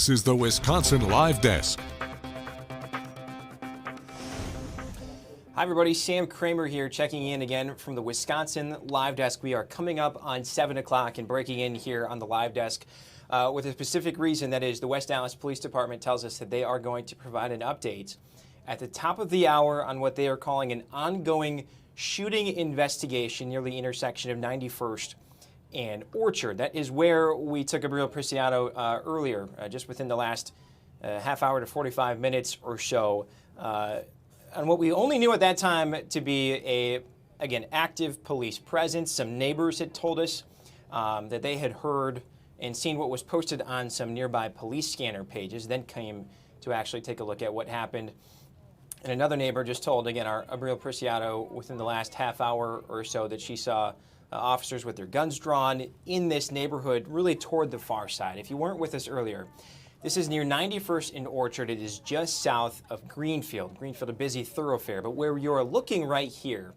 This is the Wisconsin Live Desk. Hi everybody, Sam Kramer here checking in again from the Wisconsin Live Desk. We are coming up on 7 o'clock and breaking in here on the Live Desk with a specific reason. That is, the West Allis Police Department tells us that they are going to provide an update at the top of the hour on what they are calling an ongoing shooting investigation near the intersection of 91st and Orchard. That is where we took Gabriel Preciado earlier, just within the last half hour to 45 minutes or so. And what we only knew at that time to be again, active police presence. Some neighbors had told us that they had heard and seen what was posted on some nearby police scanner pages, then came to actually take a look at what happened. And another neighbor just told, again, our Gabriel Preciado, within the last half hour or so, that she saw officers with their guns drawn in this neighborhood, really toward the far side. If you weren't with us earlier, this is near 91st and Orchard. It is just south of Greenfield. Greenfield, a busy thoroughfare. But where you're looking right here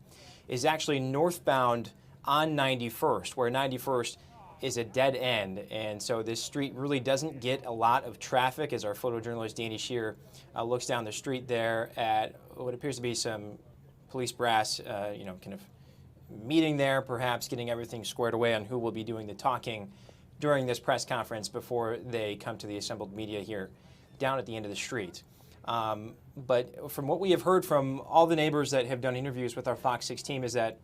is actually northbound on 91st, where 91st is a dead end. And so this street really doesn't get a lot of traffic, as our photojournalist Danny Shear looks down the street there at what appears to be some police brass, kind of meeting there, perhaps getting everything squared away on who will be doing the talking during this press conference before they come to the assembled media here down at the end of the street. But from what we have heard from all the neighbors that have done interviews with our Fox 6 team is that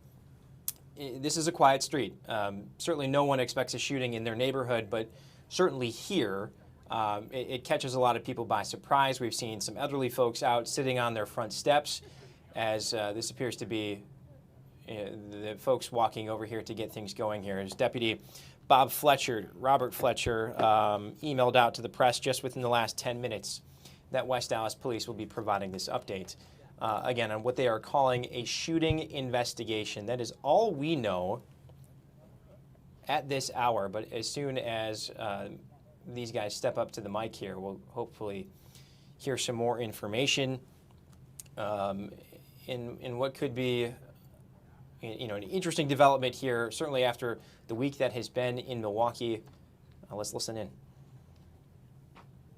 this is a quiet street. Certainly no one expects a shooting in their neighborhood, but certainly here it catches a lot of people by surprise. We've seen some elderly folks out sitting on their front steps as this appears to be the folks walking over here to get things going here. As Deputy Robert Fletcher, emailed out to the press just within the last 10 minutes that West Allis Police will be providing this update, again, on what they are calling a shooting investigation. That is all we know at this hour, but as soon as these guys step up to the mic here, we'll hopefully hear some more information in what could be an interesting development here, certainly after the week that has been in Milwaukee. Let's listen in.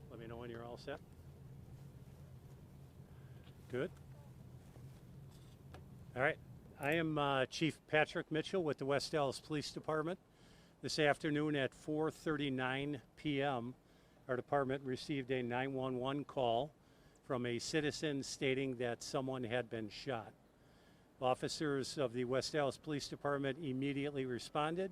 Let me know when you're all set. Good. All right. I am Chief Patrick Mitchell with the West Allis Police Department. This afternoon at 4:39 p.m., our department received a 911 call from a citizen stating that someone had been shot. Officers of the West Allis Police Department immediately responded,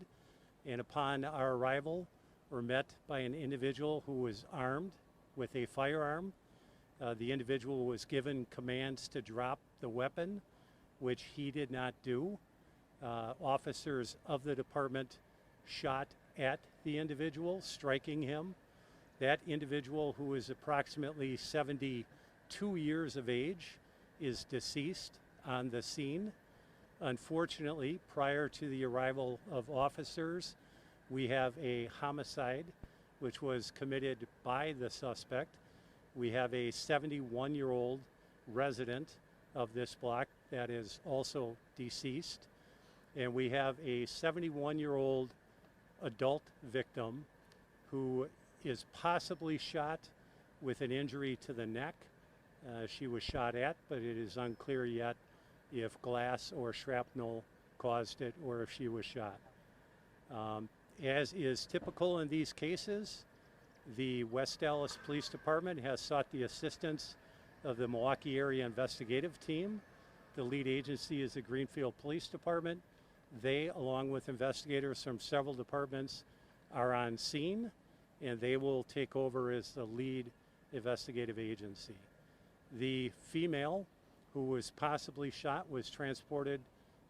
and upon our arrival, were met by an individual who was armed with a firearm. The individual was given commands to drop the weapon, which he did not do. Officers of the department shot at the individual, striking him. That individual, who is approximately 72 years of age, is deceased on the scene. Unfortunately, prior to the arrival of officers, we have a homicide which was committed by the suspect. We have a 71-year-old resident of this block that is also deceased. And we have a 71-year-old adult victim who is possibly shot with an injury to the neck. She was shot at, but it is unclear yet if glass or shrapnel caused it or if she was shot. As is typical in these cases, the West Allis Police Department has sought the assistance of the Milwaukee Area Investigative Team. The lead agency is the Greenfield Police Department. They, along with investigators from several departments, are on scene, and they will take over as the lead investigative agency. The female who was possibly shot was transported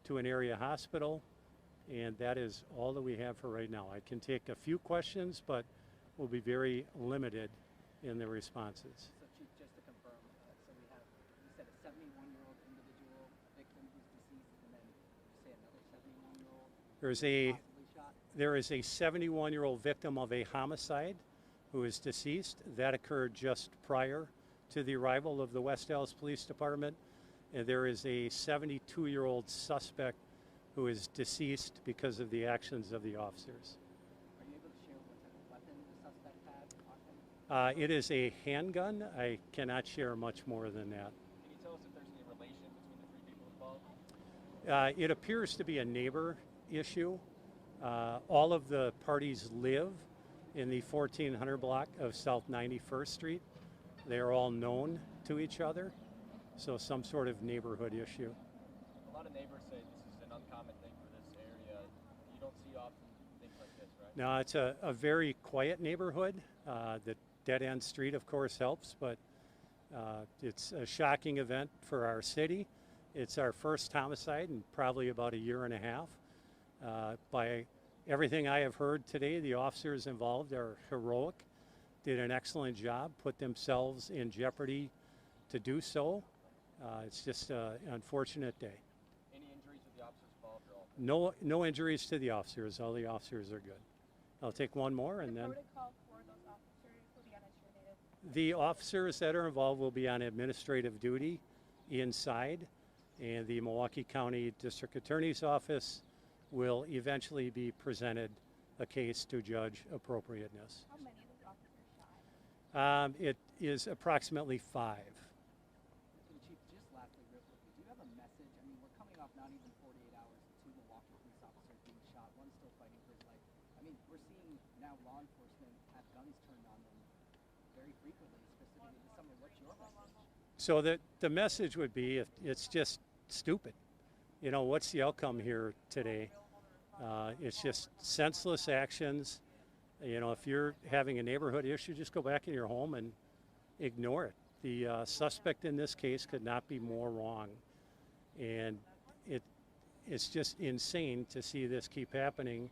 to an area hospital, and that is all that we have for right now. I can take a few questions, but we'll be very limited in the responses. So Chief, just to confirm, so we have, you said a 71-year-old individual victim who's deceased, and then you say another 71-year-old possibly shot? There is a 71-year-old victim of a homicide who is deceased. That occurred just prior to the arrival of the West Allis Police Department. And there is a 72-year-old suspect who is deceased because of the actions of the officers. Are you able to share what type of weapon the suspect had on him? It is a handgun. I cannot share much more than that. Can you tell us if there's any relation between the three people involved? It appears to be a neighbor issue. All of the parties live in the 1400 block of South 91st Street. They are all known to each other, so some sort of neighborhood issue. A lot of neighbors say this is an uncommon thing for this area. You don't see often things like this, right? No, it's a very quiet neighborhood. The dead-end street, of course, helps, but it's a shocking event for our city. It's our first homicide in probably about a year and a half. By everything I have heard today, the officers involved are heroic, did an excellent job, put themselves in jeopardy to do so. It's just an unfortunate day. Any injuries to the officers involved or all? No injuries to the officers. All the officers are good. I'll take one more and then. Protocol for those officers will be on administrative. The officers that are involved will be on administrative duty inside, and the Milwaukee County District Attorney's Office will eventually be presented a case to judge appropriateness. How many of those officers shot? It is approximately 5. And Chief, just lastly, real quickly, do you have a message? I mean, we're coming off not even 48 hours to 2 Milwaukee police officers being shot, one still fighting for his life. I mean, we're seeing now law enforcement have guns turned on them very frequently, specifically this summer. What's your message? So the message would be, it's just stupid. You know, what's the outcome here today? It's just senseless actions. You know, if you're having a neighborhood issue, just go back in your home and ignore it. The suspect in this case could not be more wrong. And it's just insane to see this keep happening,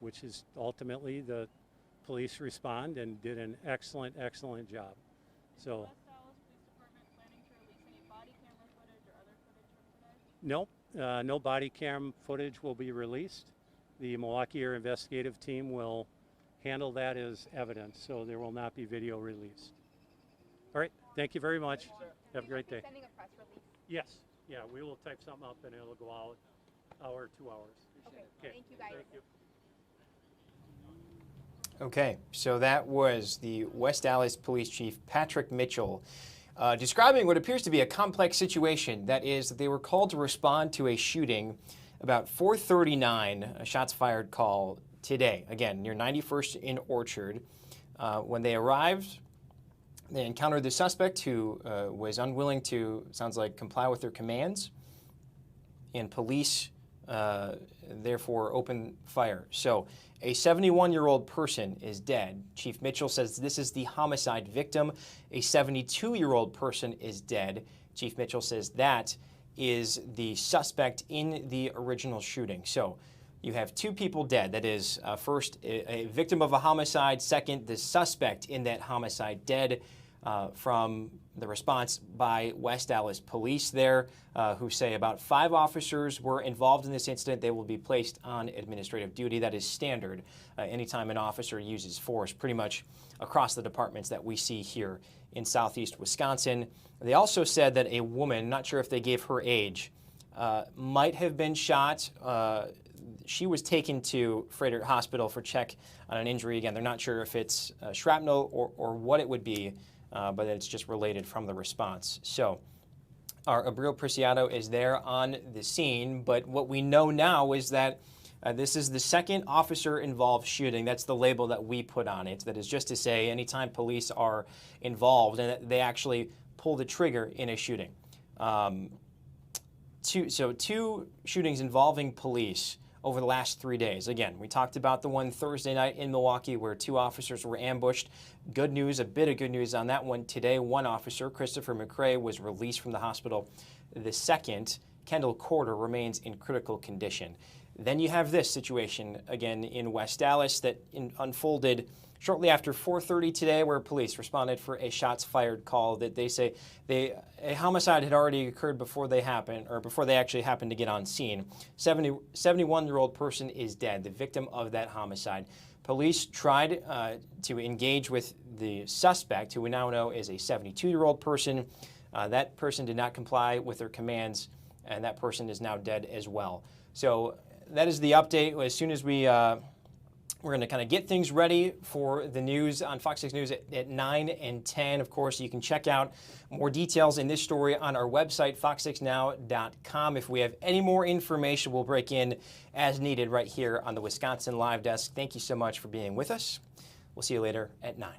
which is ultimately the police respond and did an excellent, excellent job. So. West Allis Police Department planning to release any body camera footage or other footage from today? Nope, no body cam footage will be released. The Milwaukee Area Investigative Team will handle that as evidence, so there will not be video released. All right, thank you very much. Have a great day. Sending a press release. Yes, yeah, we will type something up and it'll go out hour, 2 hours. Okay, thank you guys. Thank you. Okay, so that was the West Allis Police Chief Patrick Mitchell describing what appears to be a complex situation. That is, that they were called to respond to a shooting about 4:39, a shots fired call today, again, near 91st in Orchard. When they arrived, they encountered the suspect who was unwilling to, sounds like, comply with their commands, and police therefore opened fire. So a 71-year-old person is dead. Chief Mitchell says this is the homicide victim. A 72-year-old person is dead. Chief Mitchell says that is the suspect in the original shooting. So you have 2 people dead. That is, first, a victim of a homicide. Second, the suspect in that homicide dead. From the response by West Allis Police there, who say about 5 officers were involved in this incident. They will be placed on administrative duty. That is standard anytime an officer uses force, pretty much across the departments that we see here in southeast Wisconsin. They also said that a woman, not sure if they gave her age, might have been shot. She was taken to Frederick Hospital for check on an injury. Again, they're not sure if it's shrapnel or what it would be. But it's just related from the response. So our Abril Preciado is there on the scene, but what we know now is that this is the second officer-involved shooting. That's the label that we put on it. That is just to say anytime police are involved and they actually pull the trigger in a shooting. 2 shootings involving police over the last 3 days. Again, we talked about the one Thursday night in Milwaukee where 2 officers were ambushed. Good news, a bit of good news on that one today. 1 officer, Christopher McCrae, was released from the hospital. The second, Kendall Corder, remains in critical condition. Then you have this situation again in West Allis that unfolded shortly after 4:30 today, where police responded for a shots fired call that they say a homicide had already occurred before they actually happened to get on scene. 71-year-old person is dead, the victim of that homicide. Police tried to engage with the suspect, who we now know is a 72-year-old person. That person did not comply with their commands, and that person is now dead as well. So that is the update. As soon as we We're going to kind of get things ready for the news on Fox 6 News at 9 and 10. Of course, you can check out more details in this story on our website, fox6now.com. If we have any more information, we'll break in as needed right here on the Wisconsin Live Desk. Thank you so much for being with us. We'll see you later at 9.